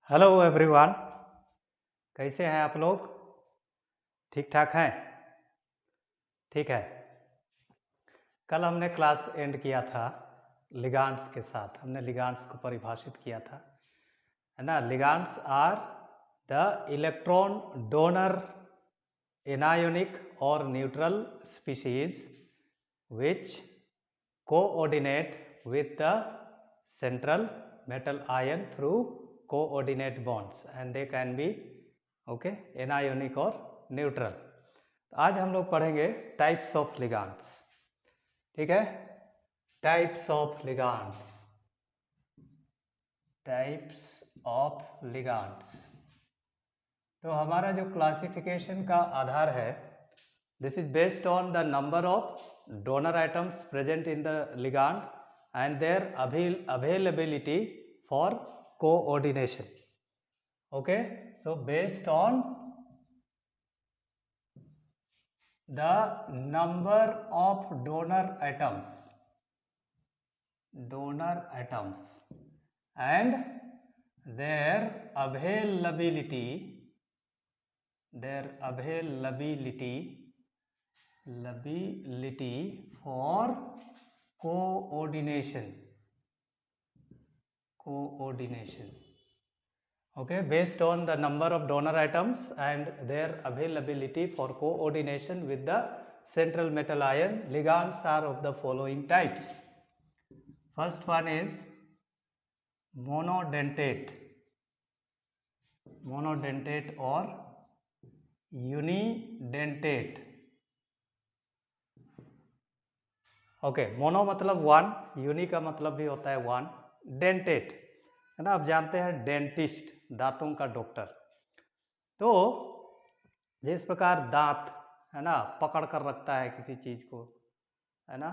Hello everyone. कैसे हैं आप लोग? ठीक ठाक हैं? ठीक है। कल हमने क्लास एंड किया था लिगांड्स के साथ। हमने लिगांड्स को परिभाषित किया था, है ना। Ligands are the electron donor anionic और neutral species which coordinate with the central metal ion through coordinate bonds and they can be okay anionic or neutral। तो आज हम लोग पढ़ेंगे टाइप्स ऑफ लिगांड्स। ठीक है, टाइप्स ऑफ लिगांड्स, टाइप्स ऑफ लिगांड्स। तो हमारा जो क्लासिफिकेशन का आधार है, this is based on the number of donor atoms present in the ligand and their availability for coordination. Okay, so based on the number of donor atoms and their availability for coordination. Okay, based on the number of donor atoms and their availability for coordination with the central metal ion, ligands are of the following types. First one is monodentate or unidentate। Okay, mono मतलब one, uni का मतलब भी होता है one, dentate है ना। आप जानते हैं डेंटिस्ट, दांतों का डॉक्टर। तो जिस प्रकार दांत है ना पकड़ कर रखता है किसी चीज को, है ना,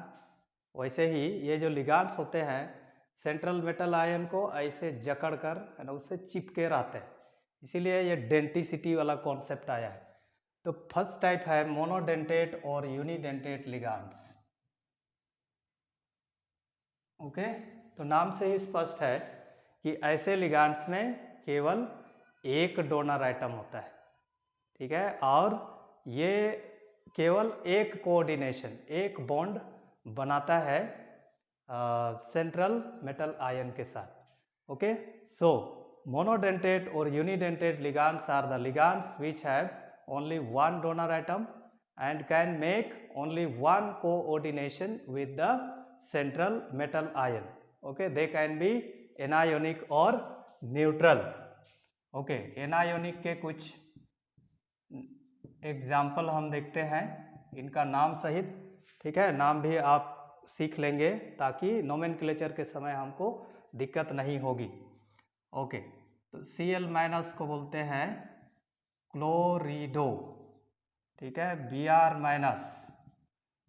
वैसे ही ये जो लिगांड्स होते हैं सेंट्रल मेटल आयन को ऐसे जकड़ कर, है ना, उससे चिपके रहते हैं, इसीलिए ये डेंटिसिटी वाला कॉन्सेप्ट आया है। तो फर्स्ट टाइप है मोनोडेंटेट और यूनिडेंटेट लिगांड्स। ओके, तो नाम से ही स्पष्ट है कि ऐसे लिगांड्स में केवल एक डोनर आइटम होता है, ठीक है, और ये केवल एक कोऑर्डिनेशन, एक बॉन्ड बनाता है सेंट्रल मेटल आयन के साथ। ओके, सो मोनोडेंटेट और unidentate ligands are the ligands which have only one donor atom and can make only one coordination with the central metal ion. Okay, they can be anionic or neutral. Okay, anionic के कुछ example हम देखते हैं इनका नाम सहित। ठीक है, नाम भी आप सीख लेंगे ताकि नोमेनक्लेचर के समय हमको दिक्कत नहीं होगी। ओके, तो Cl माइनस को बोलते हैं क्लोरिडो, ठीक है, Br माइनस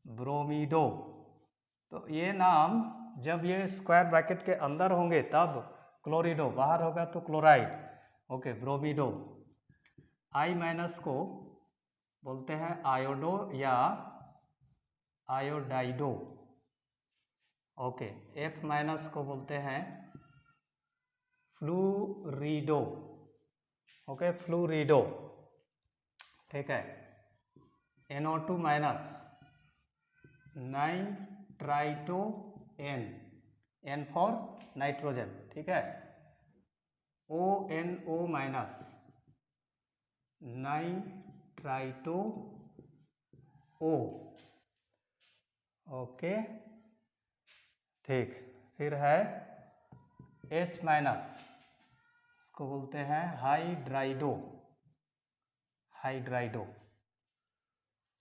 ब्रोमीडो। तो ये नाम जब ये स्क्वायर ब्रैकेट के अंदर होंगे तब क्लोरिडो, बाहर होगा तो क्लोराइड। ओके, ब्रोमीडो। I माइनस को बोलते हैं आयोडो या आयोडाइडो। ओके, F माइनस को बोलते हैं फ्लूरिडो। ओके, फ्लूरिडो, ठीक है। NO2 minus nitrito N, N for nitrogen, ठीक है। ONO minus nitrito O। Okay, ठीक। फिर है H माइनस, इसको बोलते हैं hydrido.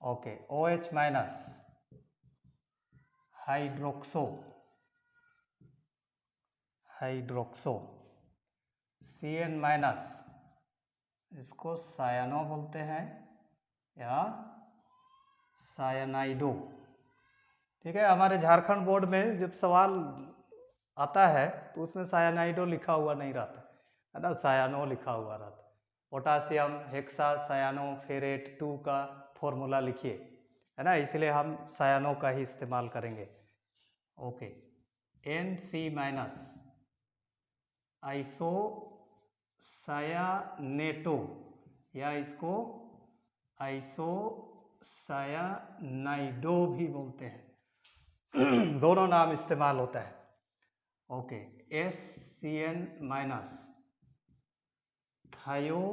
Okay, OH minus hydroxo. Cn minus, इसको सायानो बोलते हैं या सायानाइडो, ठीक है। हमारे झारखंड बोर्ड में जब सवाल आता है तो उसमें सायानाइडो लिखा हुआ नहीं रहता है ना, सायानो लिखा हुआ रहता। पोटासियम हेक्सा सायानो फेरेट 2 का फॉर्मूला लिखिए, है ना, इसलिए हम सायानो का ही इस्तेमाल करेंगे। ओके, Nc माइनस आइसो सायानेटो या इसको आइसोसायानाइडो भी बोलते हैं। दोनों नाम इस्तेमाल होता है। Okay, SCN minus thiocyanato.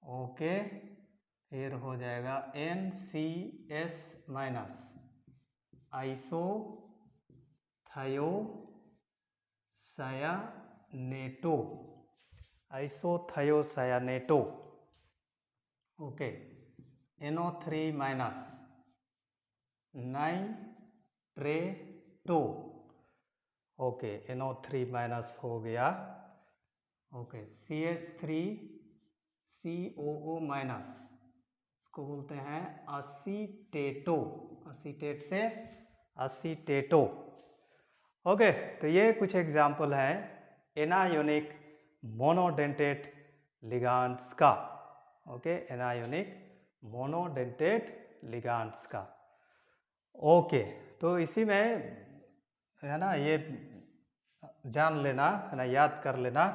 Okay, फिर हो जाएगा NCS minus isothiocyanato, isothiocyanato. Okay, NO3 minus nitrato. Okay, NO3 minus हो गया। ओके, CH3COO माइनस, इसको बोलते हैं असीटेटो, असीटेट से असीटेटो। ओके, तो ये कुछ एग्जाम्पल हैं एनायोनिक मोनोडेंटेट लिगांड्स का। ओके, एनायोनिक मोनोडेंटेट लिगांड्स का। ओके, तो इसी में है ना, ये जान लेना है ना, याद कर लेना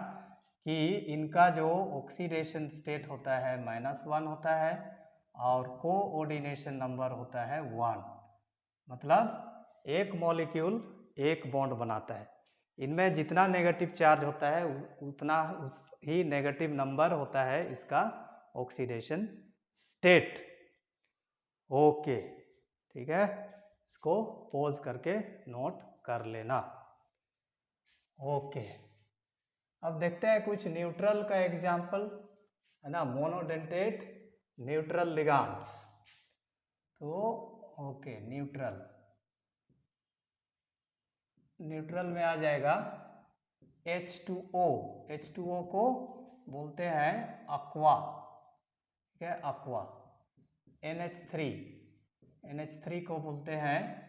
कि इनका जो ऑक्सीडेशन स्टेट होता है -1 होता है और कोऑर्डिनेशन नंबर होता है 1। मतलब एक मॉलिक्यूल एक बॉन्ड बनाता है, इनमें जितना नेगेटिव चार्ज होता है उतना ही नेगेटिव नंबर होता है इसका ऑक्सीडेशन स्टेट। ओके, ठीक है, इसको पॉज करके नोट कर लेना। ओके, अब देखते हैं कुछ न्यूट्रल का एग्जाम्पल, है ना, मोनोडेंटेट न्यूट्रल लिगांड्स। तो ओके, न्यूट्रल में आ जाएगा H2O। H2O को बोलते हैं aqua, ठीक है, aqua। NH3 को बोलते हैं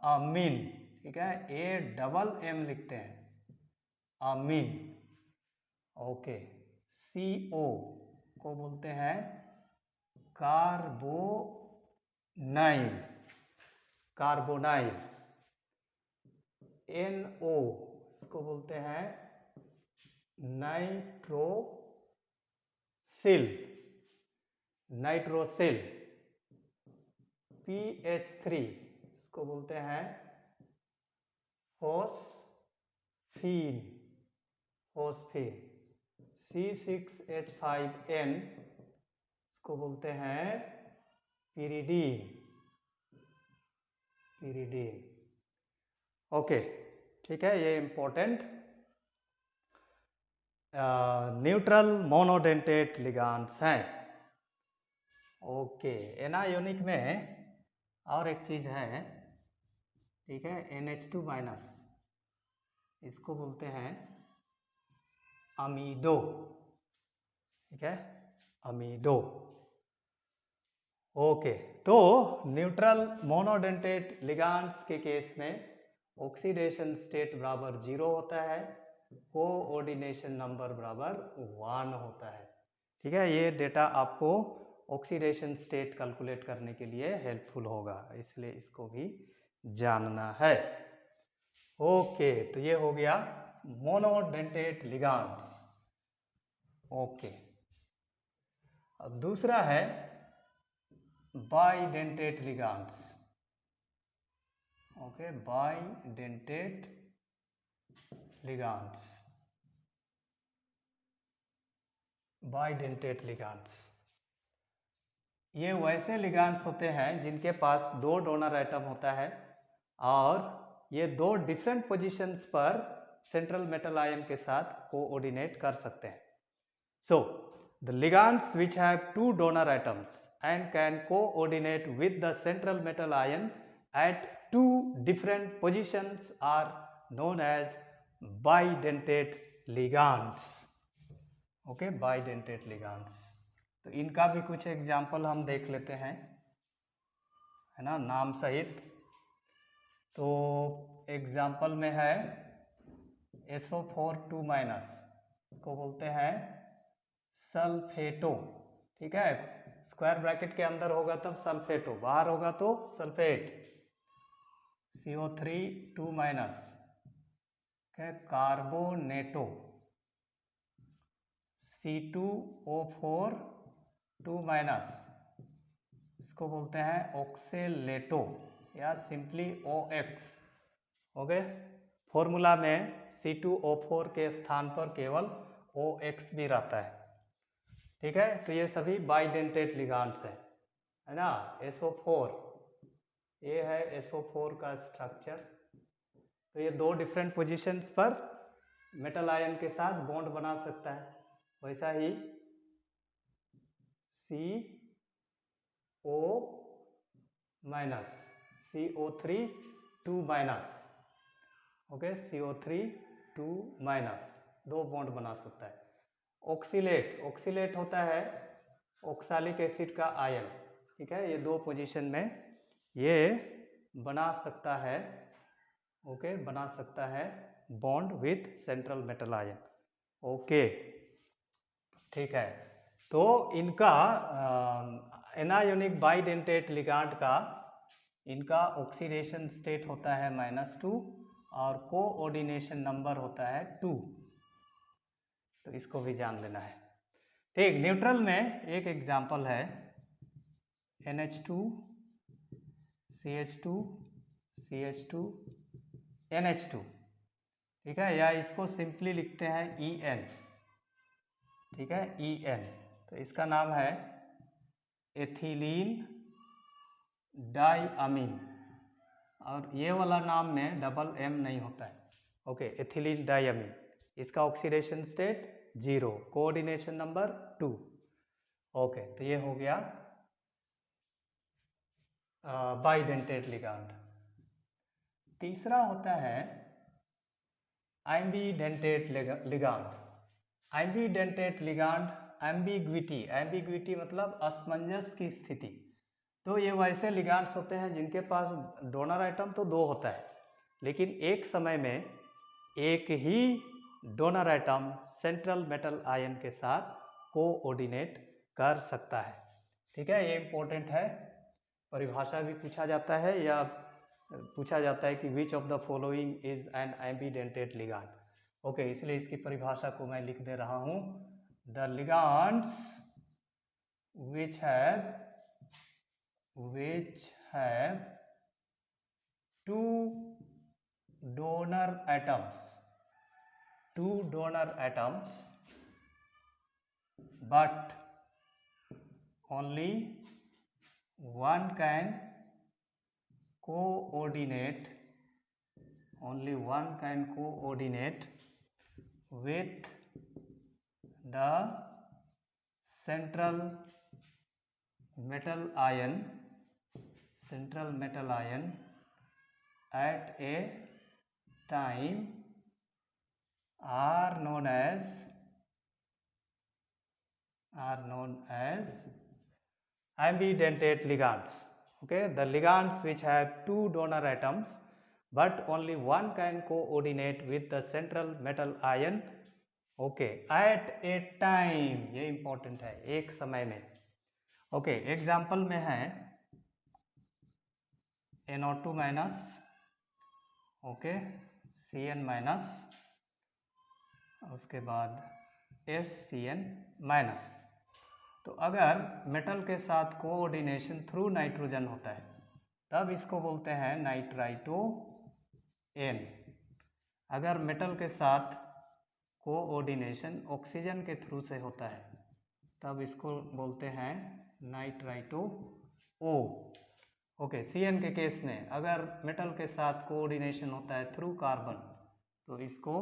अमीन, ठीक है, AMM लिखते हैं, अमीन। ओके, CO को बोलते हैं कार्बोनाइल, कार्बोनाइल। NO इसको बोलते हैं नाइट्रोसिल, नाइट्रोसिल। PH3 इसको बोलते हैं फोस्फीन, फोस्फीन। C6H5N इसको बोलते हैं पिरिडीन, पिरिडीन। ओके, ठीक है, ये इंपॉर्टेंट न्यूट्रल मोनोडेंटेट लिगांड्स हैं। ओके, एनायोनिक में और एक चीज है, ठीक है, NH2 माइनस, इसको बोलते हैं अमीडो, ठीक है, अमीडो। ओके, तो न्यूट्रल मोनोडेंटेट लिगांड्स के केस में ऑक्सीडेशन स्टेट बराबर 0 होता है, कोऑर्डिनेशन नंबर बराबर 1 होता है। ठीक है, ये डेटा आपको ऑक्सीडेशन स्टेट कैलकुलेट करने के लिए हेल्पफुल होगा, इसलिए इसको भी जानना है। ओके, तो ये हो गया मोनोडेंटेट लिगांड्स। ओके, अब दूसरा है bidentate ligands. Okay, bidentate ligands, bidentate ligands. ये वैसे लिगांड्स होते हैं जिनके पास 2 डोनर एटम होता है और ये 2 डिफरेंट पोजीशंस पर सेंट्रल मेटल आयन के साथ कोऑर्डिनेट कर सकते हैं। So the ligands which have 2 donor atoms and can coordinate with the central metal ion at 2 different positions are known as bidentate ligands. Okay, bidentate ligands. तो इनका भी कुछ एग्जाम्पल हम देख लेते हैं, है ना, नाम सहित। तो एग्जाम्पल में है SO4 2-, इसको बोलते हैं सल्फेटो, ठीक है, स्क्वायर ब्रैकेट के अंदर होगा तब सल्फेटो, बाहर होगा तो सल्फेट। CO3 2-, कार्बोनेटो, C2O4 2 माइनस, इसको बोलते हैं ऑक्सेलेटो या सिंपली OX। ओके, फॉर्मूला में C2O4 के स्थान पर केवल OX भी रहता है। ठीक है, तो ये सभी बाइडेंटेट लिगांड्स है ना। SO4, ये है SO4 का स्ट्रक्चर। तो ये दो डिफरेंट पोजीशंस पर मेटल आयन के साथ बॉन्ड बना सकता है। वैसा ही CO minus, CO3 2 minus, okay, CO3 2 minus, दो बॉन्ड बना सकता है। ऑक्सीलेट, ऑक्सीलेट होता है ऑक्सालिक एसिड का आयन। ठीक है, ये दो पोजीशन में ये बना सकता है, ओके, बना सकता है bond with central metal ion. Okay, ठीक है, तो इनका एनायोनिक बाइडेंटेट लिगांड का इनका ऑक्सीडेशन स्टेट होता है -2 और कोऑर्डिनेशन नंबर होता है 2। तो इसको भी जान लेना है। ठीक, न्यूट्रल में एक एग्जांपल है NH2 CH2 CH2 NH2। ठीक है, या इसको सिंपली लिखते हैं EN। ठीक है, EN, तो इसका नाम है एथिलीन डाइअमीन, और ये वाला नाम में डबल M नहीं होता है। ओके, एथिलीन डाइअमीन, इसका oxidation state 0, coordination number 2। Okay, तो ये हो गया बाइडेंटेट लिगांड। तीसरा होता है ambidentate ligand. Ambidentate ligand, ambiguity, ambiguity मतलब असमंजस की स्थिति। तो ये वैसे लिगांड्स होते हैं जिनके पास डोनर आइटम तो दो होता है, लेकिन एक समय में एक ही donor atom central metal ion के साथ कोऑर्डिनेट कर सकता है। ठीक है, ये इंपॉर्टेंट है, परिभाषा भी पूछा जाता है या पूछा जाता है कि which of the following is an ambidentate ligand. Okay, इसलिए इसकी परिभाषा को मैं लिख दे रहा हूं, the ligands which have two donor atoms but only one can coordinate with the central metal ion at a time are known as ambidentate ligands. Okay, the ligands which have two donor atoms but only one can coordinate with the central metal ion, okay, at a time, ये important है, एक समय में। Okay, example में है NO2 minus, okay, CN minus, उसके बाद SCN minus. तो अगर मेटल के साथ कोऑर्डिनेशन थ्रू नाइट्रोजन होता है तब इसको बोलते हैं नाइट्राइटो N। अगर मेटल के साथ कोऑर्डिनेशन ऑक्सीजन के थ्रू से होता है तब इसको बोलते हैं नाइट्राइटो O। ओके, CN के केस में अगर मेटल के साथ कोऑर्डिनेशन होता है थ्रू कार्बन तो इसको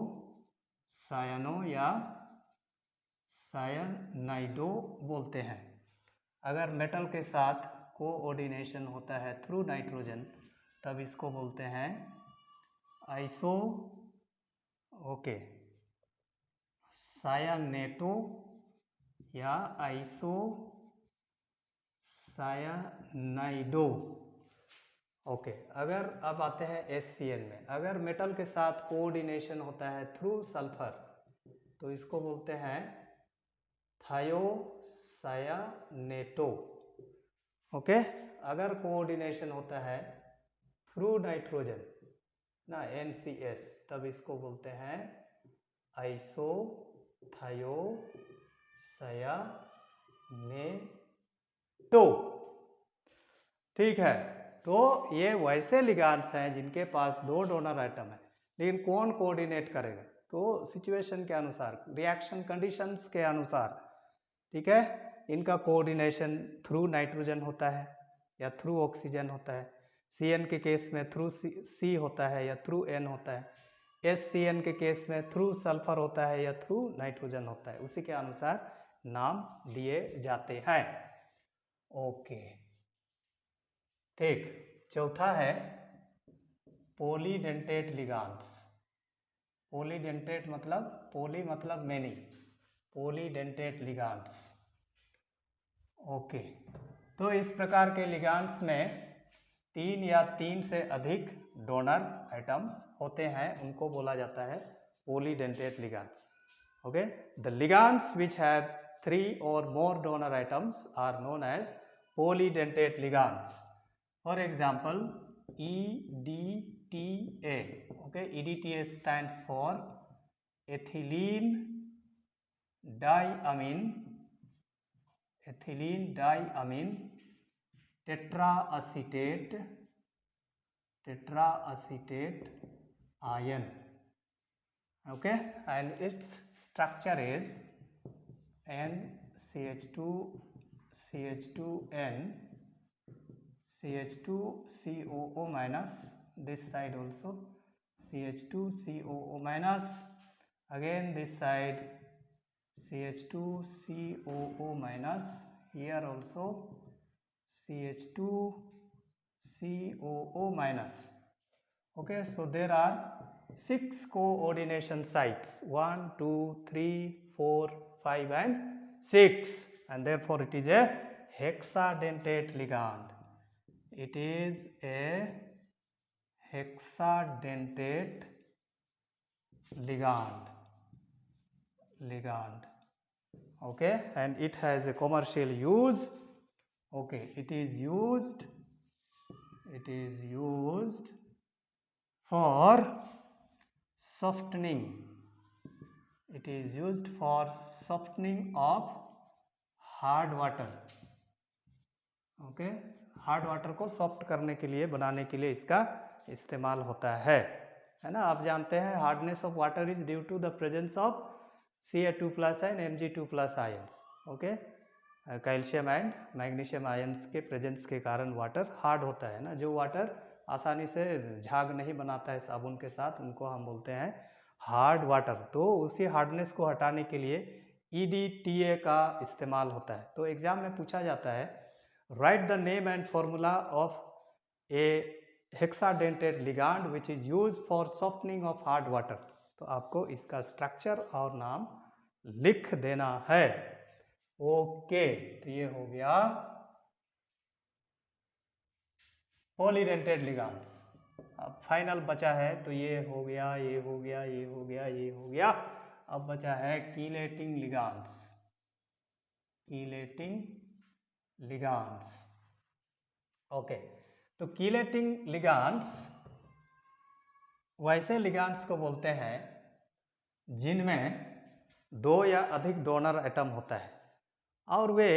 सायनो या सायनाइडो बोलते हैं। अगर मेटल के साथ कोऑर्डिनेशन होता है थ्रू नाइट्रोजन तब इसको बोलते हैं आइसो, ओके, सायनेटो या आइसो सायनाइडो। ओके, अगर अब आते हैं SCN में, अगर मेटल के साथ कोऑर्डिनेशन होता है थ्रू सल्फर तो इसको बोलते हैं थायोसायानेटो। ओके, अगर कोऑर्डिनेशन होता है थ्रू नाइट्रोजन ना, NCS, तब इसको बोलते हैं आइसोथायोसायानेटो। ठीक है, तो ये वैसे लिगांड्स हैं जिनके पास 2 डोनर आइटम है, लेकिन कौन कोऑर्डिनेट करेगा? तो सिचुएशन के अनुसार, रिएक्शन कंडीशंस के अनुसार, ठीक है, इनका कोऑर्डिनेशन थ्रू नाइट्रोजन होता है या थ्रू ऑक्सीजन होता है। CN के केस में थ्रू C होता है या थ्रू N होता है। SCN के केस में थ्रू सल्फर होता है या थ्रू नाइट्रोजन होता है। उसी के अनुसार नाम दिए जाते हैं। ओके, ठीक। चौथा है पॉलीडेंटेट लिगांड्स। पॉलीडेंटेट मतलब, पॉली मतलब मेनी, पॉलीडेंटेट लिगांड्स। ओके, तो इस प्रकार के लिगांड्स में 3 या 3 से अधिक डोनर आइटम्स होते हैं, उनको बोला जाता है polydentate ligands. Okay, the ligands which have 3 or more donor items are known as polydentate ligands. For example, EDTA. Okay, EDTA stands for ethylene diamine tetraacetate ion. Okay, and its structure is NCH2 CH2N CH2COO minus, this side also CH2COO minus, again this side CH2COO minus, here also CH2COO minus. Okay, so there are 6 coordination sites, 1, 2, 3, 4, 5 and 6, and therefore it is a hexadentate ligand. It is a hexadentate ligand. Okay, and it has a commercial use. Okay, it is used for softening. It is used for softening of hard water. Okay, hard water को soft करने के लिए, बनाने के लिए इसका इस्तेमाल होता है ना। आप जानते हैं hardness of water is due to the presence of Ca2+ and Mg2+ ions. Okay, calcium and magnesium ions के प्रेजेंस के कारण वाटर हार्ड होता है ना। जो वाटर आसानी से झाग नहीं बनाता है साबुन के साथ, उनको हम बोलते हैं हार्ड वाटर। तो उसी हार्डनेस को हटाने के लिए EDTA का इस्तेमाल होता है। तो एग्जाम में पूछा जाता है, write the name and formula of a hexadentate ligand which is used for softening of hard water। तो आपको इसका स्ट्रक्चर और नाम लिख देना है। ओके, तो ये हो गया पॉलीडेंटेट लिगांड्स। अब फाइनल बचा है, तो ये हो गया, ये हो गया, ये हो गया, ये हो गया। अब बचा है कीलेटिंग लिगांड्स। ओके, तो कीलेटिंग लिगांड्स वैसे लिगांड्स को बोलते हैं जिनमें 2 या अधिक डोनर एटम होता है और वे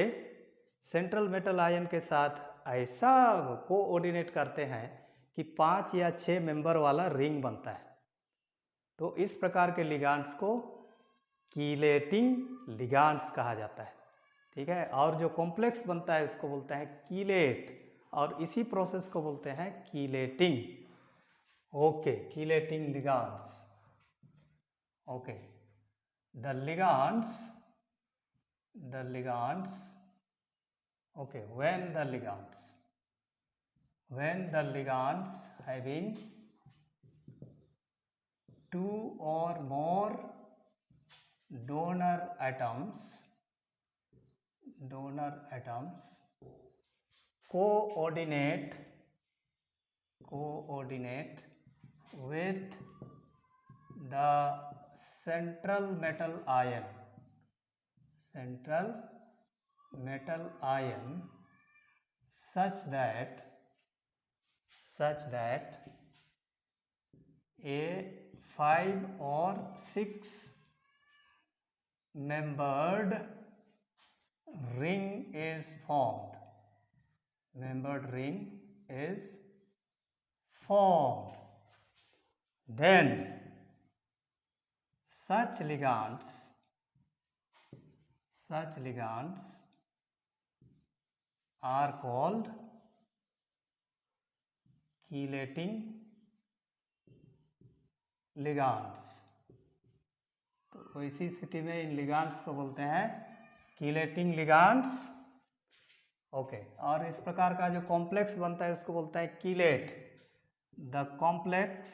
सेंट्रल मेटल आयन के साथ ऐसा कोऑर्डिनेट करते हैं कि 5 या 6 मेंबर वाला रिंग बनता है। तो इस प्रकार के लिगांड्स को कीलेटिंग लिगांड्स कहा जाता है। ठीक है, और जो कॉम्प्लेक्स बनता है उसको बोलते हैं कीलेट, और इसी प्रोसेस को बोलते हैं chelating. Okay, chelating ligands. Okay, the ligands okay, when the ligands having 2 or more donor atoms coordinate with the central metal ion such that a 5 or 6 membered ring is formed. Membered ring is formed. Then such ligands are called chelating ligands. तो इसी स्थिति में इन लिगांड्स को बोलते हैं चीलेटिंग लिगांड्स। Okay, और इस प्रकार का जो कॉम्प्लेक्स बनता है उसको बोलता है chelate. The complex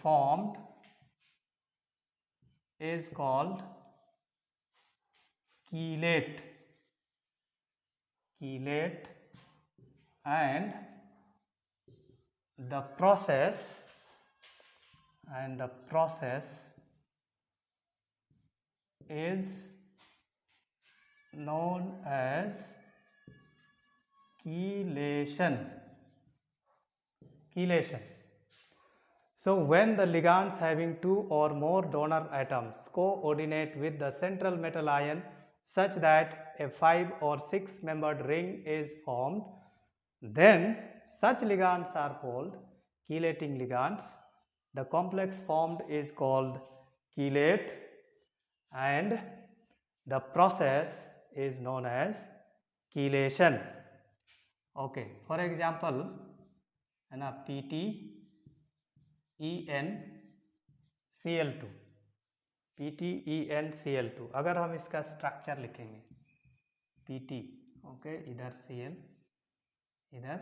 formed is called chelate and the process is known as chelation. So when the ligands having 2 or more donor atoms coordinate with the central metal ion such that a 5 or 6 membered ring is formed, then such ligands are called chelating ligands. The complex formed is called chelate and the process is known as chelation. Okay, for example, है ना, PTENCl2, PTENCl2 अगर हम इसका structure लिखेंगे PT, okay, इधर Cl इधर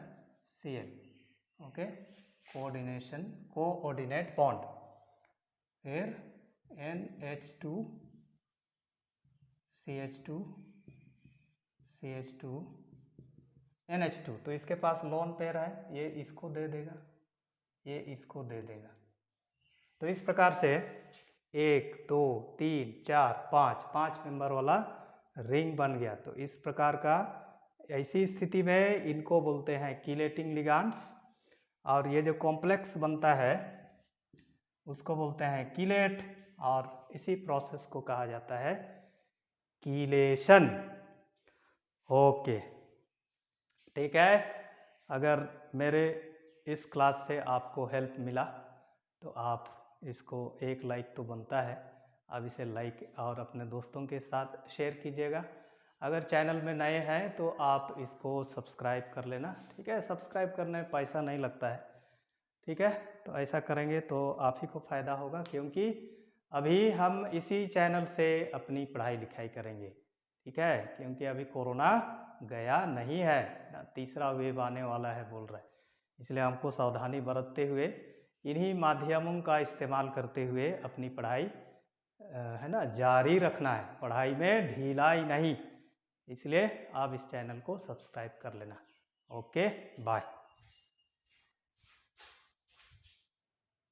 Cl, okay, coordinate bond, फिर NH2 CH2 CH2 NH2, तो इसके पास लोन पेयर है, ये इसको दे देगा, ये इसको दे देगा। तो इस प्रकार से 1 2 3 4 5 मेंबर वाला रिंग बन गया। तो इस प्रकार का ऐसी स्थिति में इनको बोलते हैं कीलेटिंग लिगांड्स, और ये जो कॉम्प्लेक्स बनता है उसको बोलते हैं कीलेट, और इसी प्रोसेस को कहा जाता है कीलेशन। ओके, ठीक है। अगर मेरे इस क्लास से आपको हेल्प मिला तो आप इसको एक लाइक तो बनता है, आप इसे लाइक और अपने दोस्तों के साथ शेयर कीजिएगा। अगर चैनल में नए हैं तो आप इसको सब्सक्राइब कर लेना, ठीक है। सब्सक्राइब करने में पैसा नहीं लगता है, ठीक है। तो ऐसा करेंगे तो आप ही को फ़ायदा होगा, क्योंकि अभी हम इसी चैनल से अपनी पढ़ाई लिखाई करेंगे, ठीक है। क्योंकि अभी कोरोना गया नहीं है, तीसरा वेव आने वाला है बोल रहा है, इसलिए हमको सावधानी बरतते हुए इन्हीं माध्यमों का इस्तेमाल करते हुए अपनी पढ़ाई है ना जारी रखना है, पढ़ाई में ढिलाई नहीं। इसलिए आप इस चैनल को सब्सक्राइब कर लेना। Okay, bye.